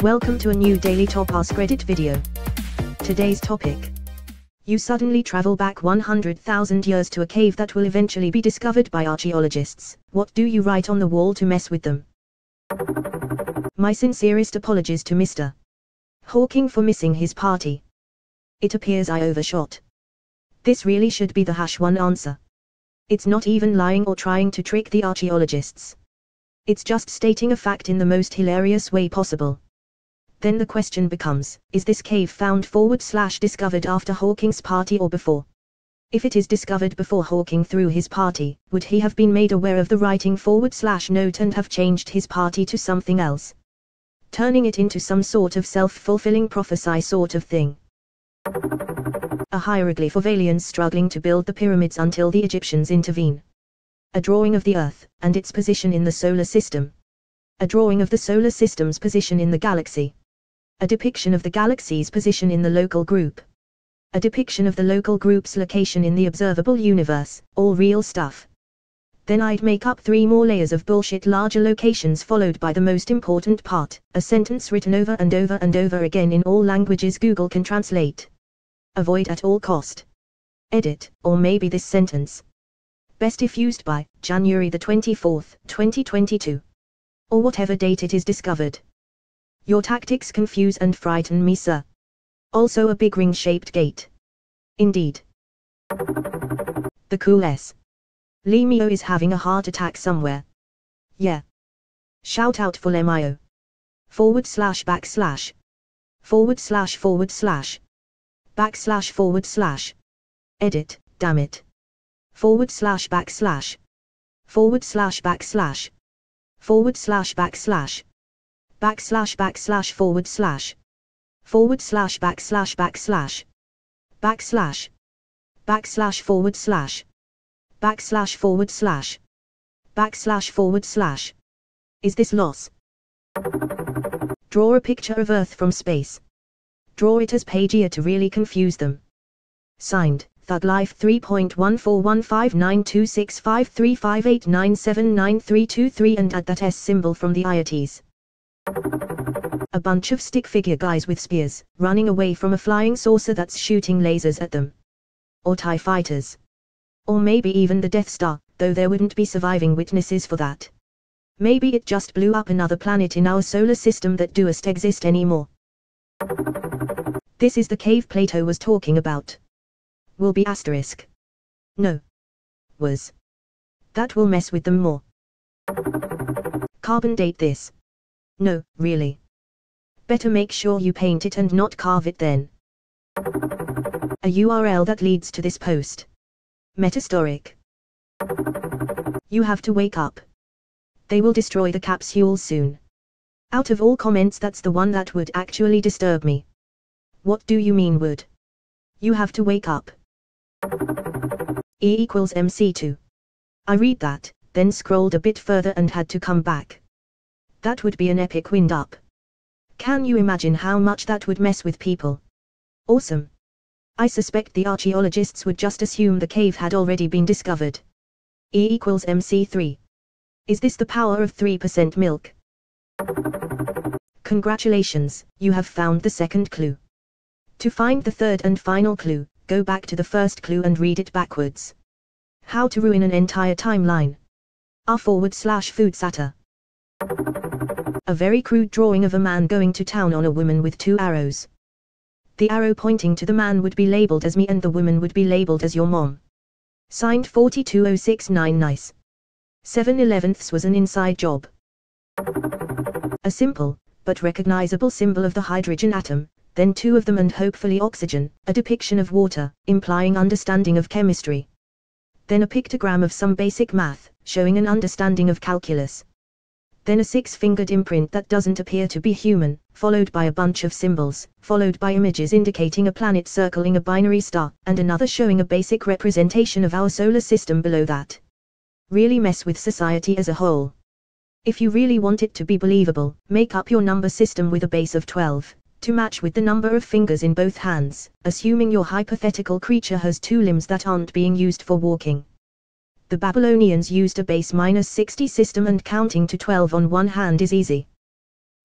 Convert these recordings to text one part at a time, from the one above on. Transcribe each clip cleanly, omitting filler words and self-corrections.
Welcome to a new Daily Top Askreddit video. Today's topic. You suddenly travel back 100,000 years to a cave that will eventually be discovered by archaeologists. What do you write on the wall to mess with them? My sincerest apologies to Mr. Hawking for missing his party. It appears I overshot. This really should be the #1 answer. It's not even lying or trying to trick the archaeologists. It's just stating a fact in the most hilarious way possible. Then the question becomes, is this cave found / discovered after Hawking's party or before? If it is discovered before Hawking threw his party, would he have been made aware of the writing / note and have changed his party to something else? Turning it into some sort of self-fulfilling prophecy sort of thing. A hieroglyph of aliens struggling to build the pyramids until the Egyptians intervene. A drawing of the Earth, and its position in the solar system. A drawing of the solar system's position in the galaxy. A depiction of the galaxy's position in the local group. A depiction of the local group's location in the observable universe, all real stuff. Then I'd make up 3 more layers of bullshit, larger locations followed by the most important part, a sentence written over and over and over again in all languages Google can translate. Avoid at all cost. Edit, or maybe this sentence. Best if used by January the 24th, 2022. Or whatever date it is discovered. Your tactics confuse and frighten me, sir. Also a big ring-shaped gate. Indeed. The cool S. Lemio is having a heart attack somewhere. Yeah. Shout out for Lemio. / / // / Edit, damn it. / / / / Is this loss? Draw a picture of Earth from space. Draw it as Pagia to really confuse them. Signed, Thug Life 3.14159265358979323 and add that S symbol from the IATs. A bunch of stick figure guys with spears, running away from a flying saucer that's shooting lasers at them. Or TIE fighters. Or maybe even the Death Star, though there wouldn't be surviving witnesses for that. Maybe it just blew up another planet in our solar system that doesn't exist anymore. This is the cave Plato was talking about. Will be asterisk. No. Was. That will mess with them more. Carbon date this. No, really. Better make sure you paint it and not carve it then. A URL that leads to this post. Metahistoric. You have to wake up. They will destroy the capsule soon. Out of all comments, that's the one that would actually disturb me. What do you mean would? You have to wake up. E = MC2. I read that, then scrolled a bit further and had to come back. That would be an epic wind up. Can you imagine how much that would mess with people? Awesome. I suspect the archaeologists would just assume the cave had already been discovered. E = MC3. Is this the power of 3% milk? Congratulations, you have found the second clue. To find the third and final clue, go back to the first clue and read it backwards. How to ruin an entire timeline. r/food satir. A very crude drawing of a man going to town on a woman with 2 arrows. The arrow pointing to the man would be labeled as me and the woman would be labeled as your mom. Signed 42069 nice. 7/11 was an inside job. A simple, but recognizable symbol of the hydrogen atom, then 2 of them and hopefully oxygen, a depiction of water, implying understanding of chemistry. Then a pictogram of some basic math, showing an understanding of calculus. Then a 6-fingered imprint that doesn't appear to be human, followed by a bunch of symbols, followed by images indicating a planet circling a binary star, and another showing a basic representation of our solar system below that. Really mess with society as a whole. If you really want it to be believable, make up your number system with a base of 12, to match with the number of fingers in both hands, assuming your hypothetical creature has 2 limbs that aren't being used for walking. The Babylonians used a base -60 system and counting to 12 on one hand is easy.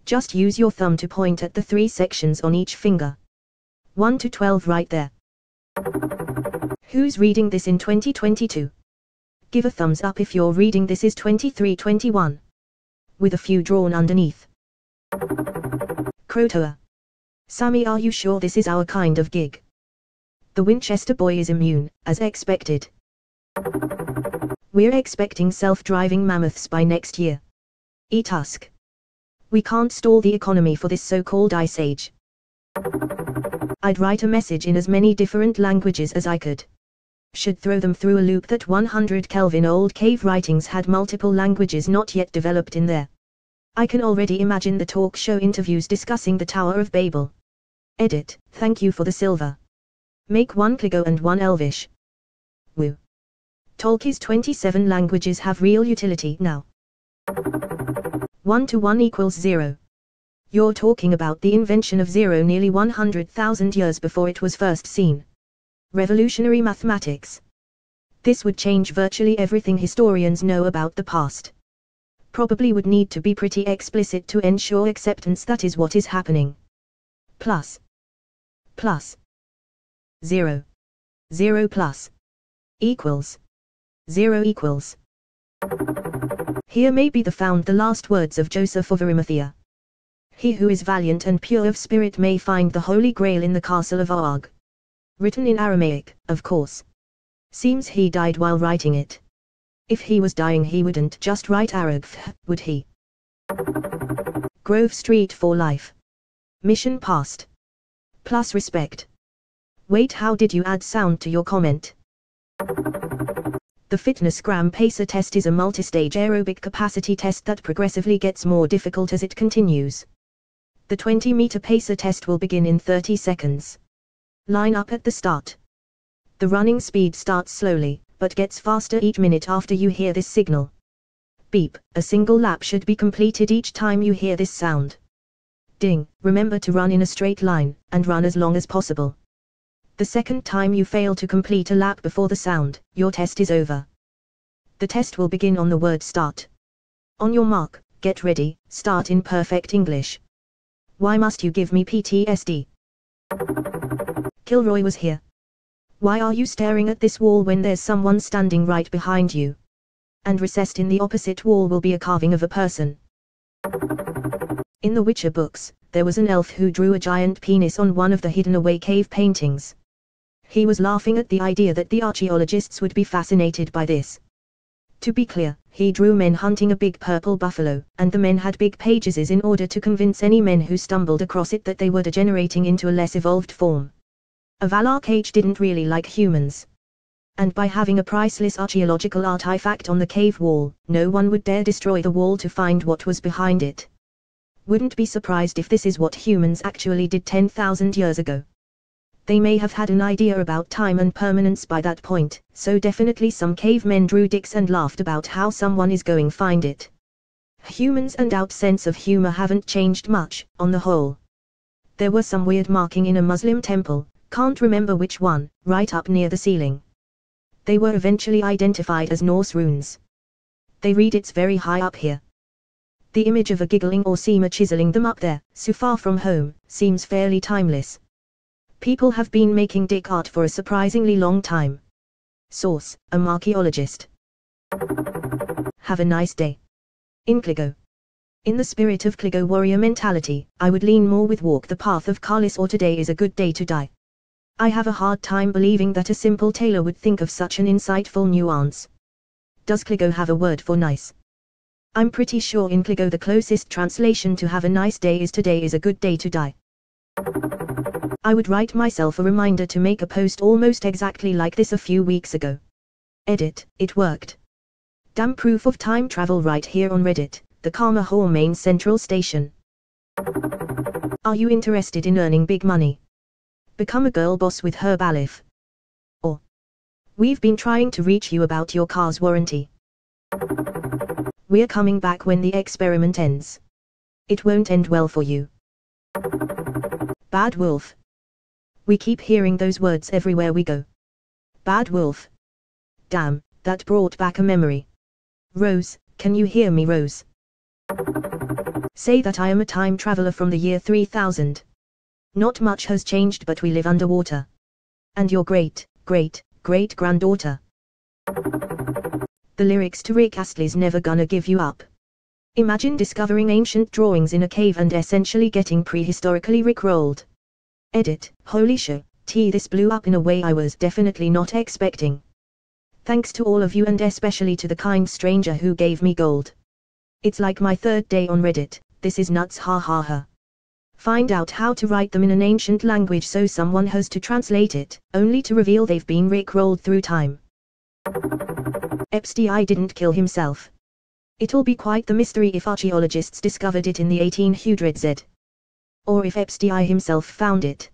Just use your thumb to point at the 3 sections on each finger. 1 to 12 right there. Who's reading this in 2022? Give a thumbs up if you're reading this is 2321. With a few drawn underneath. Crotoa. Sammy, are you sure this is our kind of gig? The Winchester boy is immune, as expected. We're expecting self-driving mammoths by next year. Tusk. We can't stall the economy for this so-called ice age. I'd write a message in as many different languages as I could. Should throw them through a loop that 100 Kelvin old cave writings had multiple languages not yet developed in there. I can already imagine the talk show interviews discussing the Tower of Babel. Edit, thank you for the silver. Make 1 Kligo and 1 Elvish. Woo. Tolkien's 27 languages have real utility now. 1 to 1 equals 0. You're talking about the invention of 0 nearly 100,000 years before it was first seen. Revolutionary mathematics. This would change virtually everything historians know about the past. Probably would need to be pretty explicit to ensure acceptance that is what is happening. Plus. 0. 0 plus. Equals. 0 equals. Here may be found the last words of Joseph of Arimathea. He who is valiant and pure of spirit may find the Holy Grail in the castle of Arg. Written in Aramaic, of course. Seems he died while writing it. If he was dying he wouldn't just write Arag, would he? Grove Street for life. Mission passed. Plus respect. Wait, how did you add sound to your comment? The Fitness Gram Pacer test is a multi-stage aerobic capacity test that progressively gets more difficult as it continues. The 20-meter pacer test will begin in 30 seconds. Line up at the start. The running speed starts slowly, but gets faster each minute after you hear this signal. Beep, a single lap should be completed each time you hear this sound. Ding, remember to run in a straight line, and run as long as possible. The second time you fail to complete a lap before the sound, your test is over. The test will begin on the word start. On your mark, get ready, start in perfect English. Why must you give me PTSD? Kilroy was here. Why are you staring at this wall when there's someone standing right behind you? And recessed in the opposite wall will be a carving of a person. In the Witcher books, there was an elf who drew a giant penis on one of the hidden away cave paintings. He was laughing at the idea that the archaeologists would be fascinated by this. To be clear, he drew men hunting a big purple buffalo, and the men had big pages in order to convince any men who stumbled across it that they were degenerating into a less evolved form. A Valar cage didn't really like humans. And by having a priceless archaeological artifact on the cave wall, no one would dare destroy the wall to find what was behind it. Wouldn't be surprised if this is what humans actually did 10,000 years ago. They may have had an idea about time and permanence by that point, so definitely some cavemen drew dicks and laughed about how someone is going find it. Humans and our sense of humor haven't changed much, on the whole. There was some weird marking in a Muslim temple, can't remember which one, right up near the ceiling. They were eventually identified as Norse runes. They read it's very high up here. The image of a giggling or seamer chiseling them up there, so far from home, seems fairly timeless. People have been making dick art for a surprisingly long time. Source, a archaeologist. Have a nice day. In Kligo. In the spirit of Kligo warrior mentality, I would lean more with walk the path of Carlis or today is a good day to die. I have a hard time believing that a simple tailor would think of such an insightful nuance. Does Kligo have a word for nice? I'm pretty sure in Kligo the closest translation to have a nice day is today is a good day to die. I would write myself a reminder to make a post almost exactly like this a few weeks ago. Edit, it worked. Damn proof of time travel right here on Reddit, the Karma Hall main central station. Are you interested in earning big money? Become a girl boss with Herb Alif. Or, we've been trying to reach you about your car's warranty. We're coming back when the experiment ends. It won't end well for you. Bad wolf. We keep hearing those words everywhere we go. Bad wolf. Damn, that brought back a memory. Rose, can you hear me, Rose? Say that I am a time traveler from the year 3000. Not much has changed, but we live underwater. And your great-great-great-granddaughter. The lyrics to Rick Astley's Never Gonna Give You Up. Imagine discovering ancient drawings in a cave and essentially getting prehistorically rickrolled. Edit, holy shit, this blew up in a way I was definitely not expecting. Thanks to all of you and especially to the kind stranger who gave me gold. It's like my third day on Reddit, this is nuts, ha ha ha. Find out how to write them in an ancient language so someone has to translate it, only to reveal they've been rickrolled through time. Epstein didn't kill himself. It'll be quite the mystery if archaeologists discovered it in the 1800s. Or if Epstein himself found it.